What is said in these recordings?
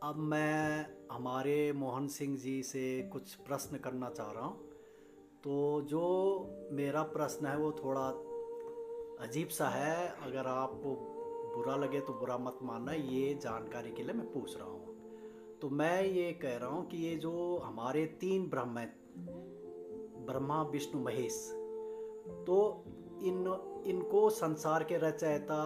अब मैं हमारे मोहन सिंह जी से कुछ प्रश्न करना चाह रहा हूँ। तो जो मेरा प्रश्न है वो थोड़ा अजीब सा है। अगर आपको बुरा लगे तो बुरा मत मानना, ये जानकारी के लिए मैं पूछ रहा हूँ। तो मैं ये कह रहा हूँ कि ये जो हमारे तीन ब्रह्म हैं, ब्रह्मा विष्णु महेश, तो इनको संसार के रचयिता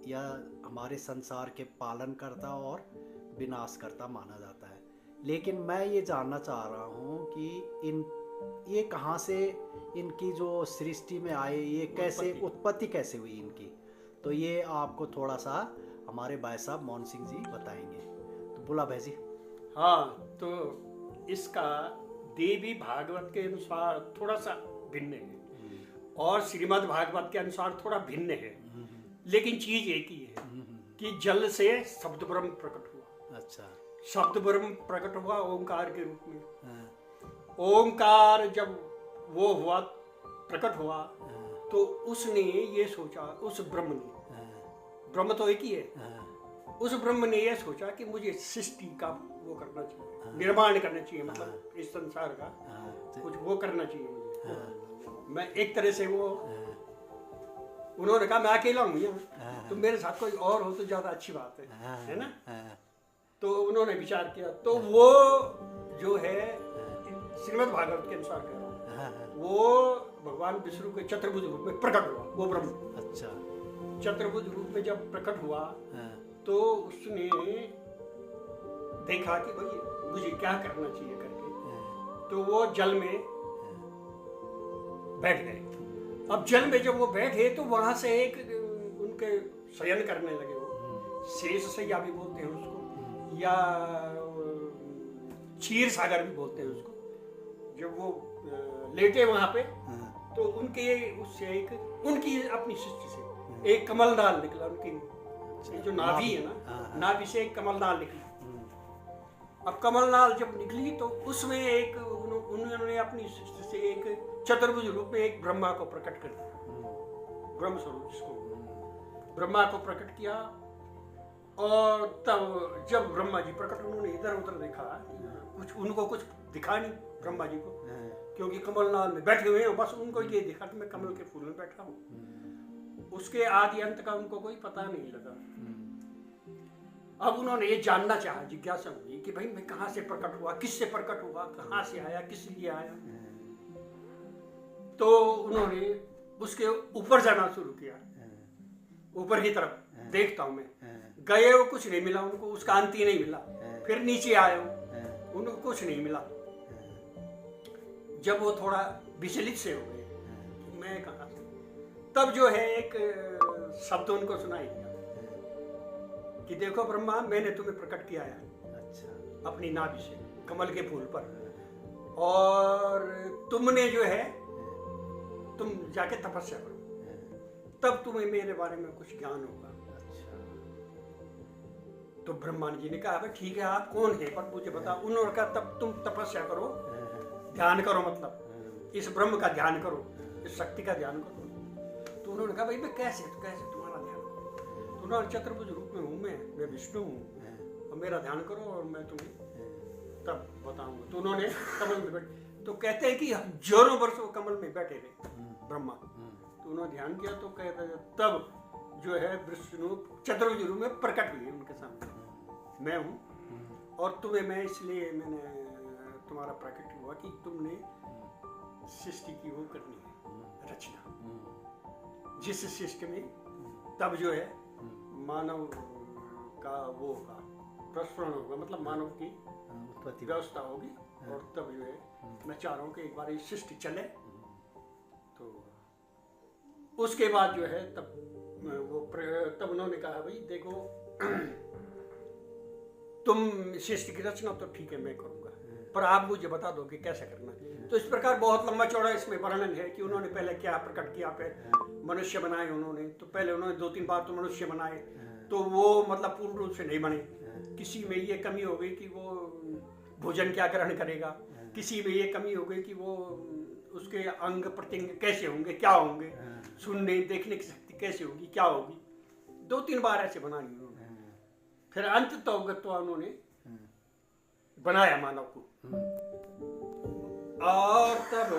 या हमारे संसार के पालन करता और विनाश करता माना जाता है। लेकिन मैं ये जानना चाह रहा हूँ कि ये कहाँ से, इनकी जो सृष्टि में आए, ये कैसे उत्पत्ति कैसे हुई इनकी। तो ये आपको थोड़ा सा हमारे भाई साहब मोहन सिंह जी बताएंगे। तो बोला भाई जी। हाँ, तो इसका देवी भागवत के अनुसार थोड़ा सा भिन्न है और श्रीमद् भागवत के अनुसार थोड़ा भिन्न है, लेकिन चीज एक ही है कि जल से शब्द ब्रह्म प्रकट हुआ। अच्छा। शब्द ब्रह्म प्रकट हुआ ओंकार के रूप में। ओंकार जब वो हुआ, प्रकट हुआ, तो उसने ये सोचा, उस ब्रह्म ने, ब्रह्म तो एक ही है, उस ब्रह्म ने ये सोचा कि मुझे सृष्टि का वो करना चाहिए, निर्माण करना चाहिए, मतलब इस संसार का कुछ वो करना चाहिए मुझे। मैं एक तरह से वो, उन्होंने कहा मैं अकेला हूँ यहाँ, तो मेरे साथ कोई और हो तो ज्यादा अच्छी बात है ना। तो उन्होंने विचार किया, तो वो जो है श्रीमद् भागवत के अनुसार कह रहा हूँ, वो भगवान विष्णु के चतुर्भुज रूप में प्रकट हुआ वो ब्रह्म। अच्छा। चतुर्भुज रूप में जब प्रकट हुआ तो उसने देखा कि भाई मुझे क्या करना चाहिए करके, तो वो जल में बैठ गए। अब जल में जब वो बैठे तो वहां से एक उनके शयन करने लगे, वो शेष सैया भी बोलते हैं उसको, या क्षीर सागर भी बोलते हैं उसको। जब वो लेटे वहां पे तो उनके उससे एक, उनकी अपनी सृष्टि से एक कमलदाल निकला। उनकी जो नाभि है ना, नाभि से एक कमलदाल निकली। अब कमलनाल जब निकली तो उसमें एक उन्होंने अपनी सृष्टि से एक चतुर्भुज रूप में एक ब्रह्मा को प्रकट कर दिया, ब्रह्म स्वरूप जिसको ब्रह्मा को प्रकट किया। और तब जब ब्रह्मा जी प्रकट, उन्होंने इधर उधर देखा, कुछ उनको कुछ दिखा नहीं ब्रह्मा जी को, क्योंकि कमलनाल में बैठे हुए हैं, बस उनको ये दिखा कि मैं कमल के फूल में बैठा हूँ। उसके आदि अंत का उनको कोई पता नहीं लगा। अब उन्होंने ये जानना चाहा, जिज्ञासा हुई कि भाई मैं कहाँ से प्रकट हुआ, किससे प्रकट हुआ, कहाँ से आया, किस लिए आया। तो उन्होंने उसके ऊपर जाना शुरू किया, ऊपर की तरफ देखता हूं मैं। गए वो कुछ नहीं मिला उनको, उसका अंत ही नहीं मिला। फिर नीचे आए उनको कुछ नहीं मिला। जब वो थोड़ा विचलित से हो गए, मैं कहा, तब जो है एक शब्द उनको सुनाई दिया कि देखो ब्रह्मा, मैंने तुम्हें प्रकट किया है। अच्छा। अपनी नाभि से कमल के फूल पर, और तुमने जो है, तुम जाके तपस्या करो, तब तुम्हें मेरे बारे में कुछ ज्ञान होगा। अच्छा। तो ब्रह्मा जी ने कहा ठीक है, आप कौन है पर मुझे बताओ। उन्होंने कहा तब तुम तपस्या करो, ध्यान करो, मतलब इस ब्रह्म का ध्यान करो, इस शक्ति का ध्यान करो। तो उन्होंने कहा भाई मैं कैसे तुम्हारा ध्यान करूं। तो उन्होंने चतुर्भुज रूप में हूँ, मैं विष्णु हूँ, और मेरा ध्यान करो और मैं तुम्हें तब बताऊंगा। तो उन्होंने कमल में बैठे, तो कहते हैं कि हजारों वर्ष वो कमल में बैठे रहे ब्रह्मा। तो उन्होंने ध्यान किया, तो कहते हैं तब जो है विष्णु चतुर्भुज रूप में प्रकट हुए उनके सामने, मैं हूँ और तुम्हें मैं इसलिए मैंने तुम्हारा प्रकट हुआ कि तुमने सृष्टि की वो करनी है, रचना, जिस सृष्टि में तब जो है मानव का वो होगा, प्रस्फुरण होगा, मतलब मानव की व्यवस्था होगी। और तब जो है मैं चाह रहा हूँ कि एक बार ये सृष्टि चले। तो उसके बाद जो है तब उन्होंने कहा भाई देखो, तुम सृष्टि की रचना तो ठीक है मैं करूंगा, पर आप मुझे बता दो कि कैसे करना है। तो इस प्रकार बहुत लंबा चौड़ा इसमें वर्णन है कि उन्होंने पहले क्या प्रकट किया, फिर मनुष्य बनाए उन्होंने। तो पहले उन्होंने 2-3 बार तो मनुष्य बनाए, तो वो मतलब पूर्ण रूप से नहीं बने। किसी में ये कमी हो गई कि वो भोजन क्या ग्रहण करेगा, किसी में ये कमी हो गई कि वो उसके अंग प्रत्यंग कैसे होंगे, क्या होंगे, सुनने देखने की शक्ति कैसे होगी, क्या होगी। 2-3 बार ऐसे बना ली उन्होंने। फिर अंत तो उन्होंने बनाया मानव को। और तब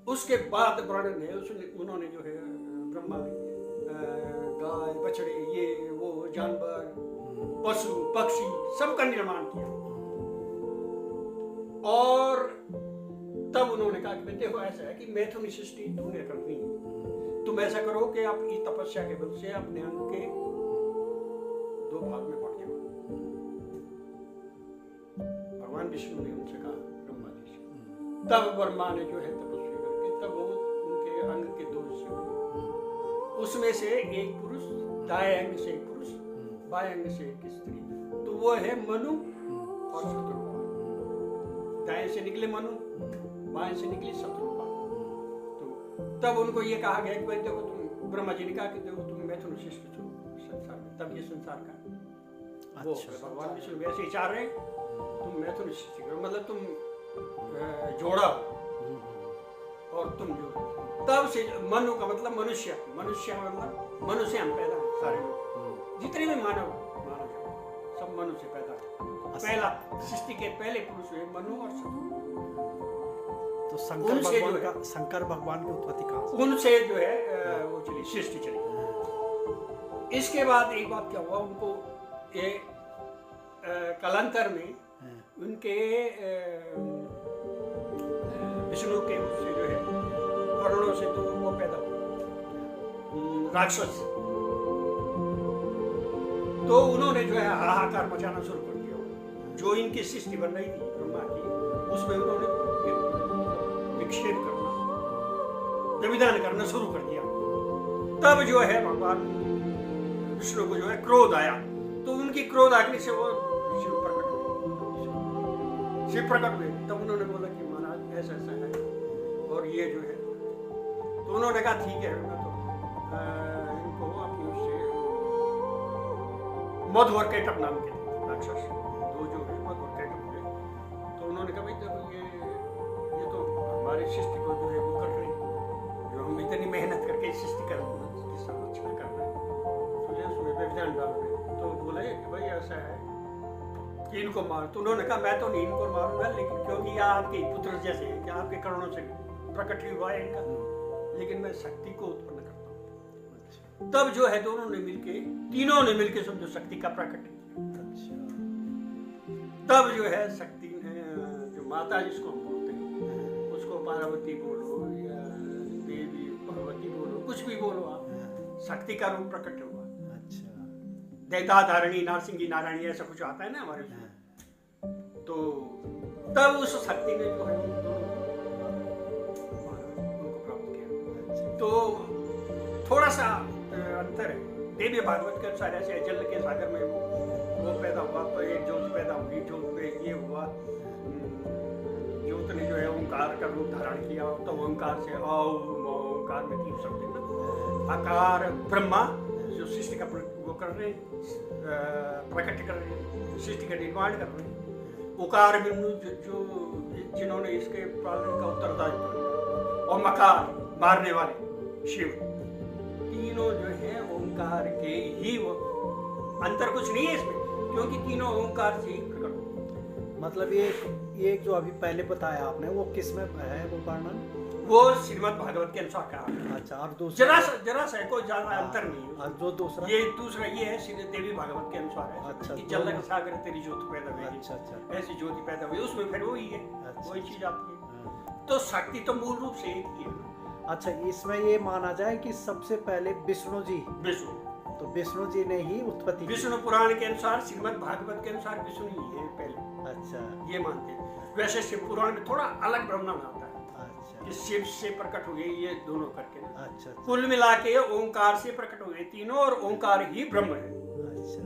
उसके बाद वर्णन है उन्होंने जो है ब्रह्मा ने गाय बछड़े ये वो जानवर पशु पक्षी सबका निर्माण किया। और तब उन्होंने कहा कि देखो ऐसा है कि मैथुन सृष्टि तूने करनी है, तुम ऐसा करो कि आप इस तपस्या के बल से अपने अंग के 2 भाग में बांट जाओ। भगवान विष्णु ने उनसे कहा ब्रह्मा जी से। तब ब्रह्मा ने जो है तपस्या करके तब वो उनके अंग के 2 हिस्से हुए। उसमें से एक पुरुष, दाएं अंग से एक पुरुष, बाएं अंग से एक स्त्री। तो वो है मनु और शत्रुपा। दाएं से निकले मनु, बाएं से निकली शत्रुपा। तो तब उनको ये कहा गया कि भाई देखो तुम, ब्रह्मा जी ने कहा कि देखो तुम मैथुन सृष्टि छो संसार में। तब ये संसार का वो भगवान विष्णु वैसे ही चाह रहे हैं तुम मैथुन सृष्टि करो, मतलब तुम जोड़ा और तुम जोड़ो। तब से मनु का मतलब मनुष्य, मनुष्य मतलब मनुष्य हम पैदा हैं सारे लोग, जितने भी मानव सब मनु से पैदा है। पहला सृष्टि के पहले पुरुष हुए मनु और शत्रु। तो शंकर भगवान की उत्पत्ति कहाँ से? उनसे जो है वो चली, सृष्टि चली। इसके बाद एक बात क्या हुआ, उनको ये कालांतर में उनके विष्णु के उससे जो है वर्णों से तो वो पैदा हुआ राक्षस। तो उन्होंने जो है हाहाकार मचाना शुरू कर दिया। जो इनकी सृष्टि बन रही थी ब्रह्मा की, उसमें उन्होंने विक्षेप करना, व्यभिचार करना शुरू कर दिया। तब जो है भगवान विष्णु को जो है क्रोध आया। तो उनकी क्रोध आने से वो शिव प्रकट हुए। तब उन्होंने बोला कि महाराज ऐसा ऐसा है और ये जो है, तो उन्होंने कहा ठीक है मैं तो इनको अपनी उससे मधु और कैटभ नाम के राक्षस 2 जो है मधु और कैटभ हुए। तो उन्होंने कहा भाई देखो ये तो हमारी सृष्टि को जो है वो कर रहे हैं, जो हम इतनी मेहनत करके सृष्टि कर रहे हैं उसकी संरक्षण कर रहे हैं, तो ये उसमें व्यभिचार डाल रहे हैं। तो बोले कि भाई ऐसा है कि इनको मार। तो उन्होंने कहा मैं तो नहीं इनको मारूंगा, लेकिन क्योंकि यह आपके पुत्र जैसे हैं कि आपके करणों से प्रकट ही हुआ है इनका, लेकिन मैं शक्ति को उत्पन्न करता हूँ। तब जो है दोनों ने मिलके, तीनों ने मिलके समझो शक्ति का प्रकट किया। तब जो है शक्ति ने जो माता जिसको हम बोलते हैं, उसको पार्वती बोलो या देवी भगवती बोलो, कुछ भी बोलो आप, शक्ति का रूप प्रकट हुआ। दैता धारणी नारसिंगी नारायणी ऐसा कुछ आता है ना हमारे उसमें। तो तब उस शक्ति ने जो है उनको प्राप्त किया। तो थोड़ा सा अंतर है। देवी भागवत के अनुसार ऐसे जल के सागर में वो पैदा हुआ, तो एक ज्योति पैदा हुई, ज्योत पे ये हुआ, ज्योत ने जो है ओंकार का रूप धारण किया। तो ओंकार से ओंकार में 3 शब्द है ना, आकार ब्रह्मा जो सृष्टि का वो कर रहे हैं, प्रकट कर रहे हैं, सृष्टि का निर्माण कर रहे हैं। उकार बिंदु जो जिन्होंने इसके पालन का उत्तरदायित्व लिया, और मकार मारने वाले शिव, तीनों जो है ओंकार के ही, वो अंतर कुछ नहीं है इसमें, क्योंकि तीनों ओंकार से ही प्रकट। मतलब ये जो अभी पहले बताया आपने वो किस में है वो वर्णन? वो श्रीमद् भागवत के अनुसार कहा। अच्छा, और दूसरा जरा सा कोई ज्यादा अंतर नहीं है। और जो दूसरा ये है श्री देवी भागवत के अनुसार है। अच्छा, कि जल के सागर तेरी ज्योति पैदा हुई। अच्छा, ऐसी ज्योति पैदा हुई, उसमें फिर वही है, वही चीज आती है। तो शक्ति तो मूल रूप से एक ही है। अच्छा, इसमें ये माना जाए कि सबसे पहले विष्णु जी, तो विष्णु जी ने ही उत्पत्ति, विष्णु पुराण के अनुसार, श्रीमद् भागवत के अनुसार विष्णु ही है पहले। अच्छा, ये मानते हैं। वैसे शिव पुराण में थोड़ा अलग वर्णन आता है। अच्छा, कि शिव से प्रकट हुए ये दोनों करके। अच्छा, कुल मिला के ओंकार से प्रकट हुए तीनों, और ओंकार ही ब्रह्म है। अच्छा,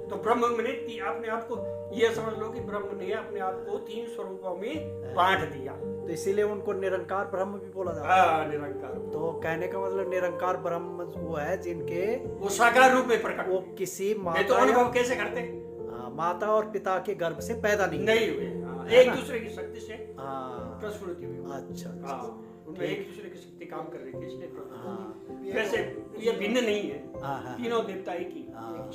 तो ब्रह्म ने अपने आप को, ये समझ लो कि ब्रह्म ने अपने आप को 3 स्वरूपों में बांट दिया। तो इसीलिए उनको निरंकार ब्रह्म भी बोला जाता है। निरंकार, तो कहने का मतलब निरंकार ब्रह्म वो है जिनके वो साकार रूप में प्रकट, वो किसी माता, तो अनुभव कैसे करते, माता और पिता के गर्भ से पैदा नहीं हुए, एक दूसरे की शक्ति से प्रस्फुटित हुए। अच्छा, उनमें एक दूसरे की शक्ति काम कर रही थी, इसलिए वैसे ये भिन्न नहीं है। तीनों देवता एक ही,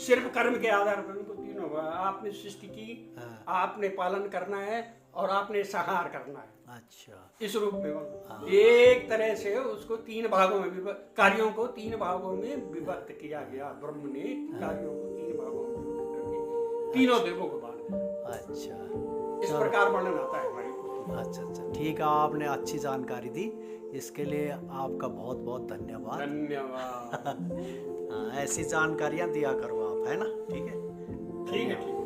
सिर्फ कर्म के आधार पर उनको तीनों में हुआ, आपने सृष्टि की, हाँ। आपने पालन करना है और आपने संहार करना है, अच्छा। इस रूप में एक तरह से उसको तीन भागों में कार्यों को तीन भागों में विभक्त किया गया। ब्रह्म ने कार्यों को तीन भागों में विभक्त करके तीनों देवों को बांटा। अच्छा, इस प्रकार वर्णन आता है हमारी। अच्छा, ठीक है, आपने अच्छी जानकारी दी, इसके लिए आपका बहुत बहुत धन्यवाद। धन्यवाद। हाँ, ऐसी जानकारियाँ दिया करो आप, है ना? ठीक है, ठीक है, ठीक है।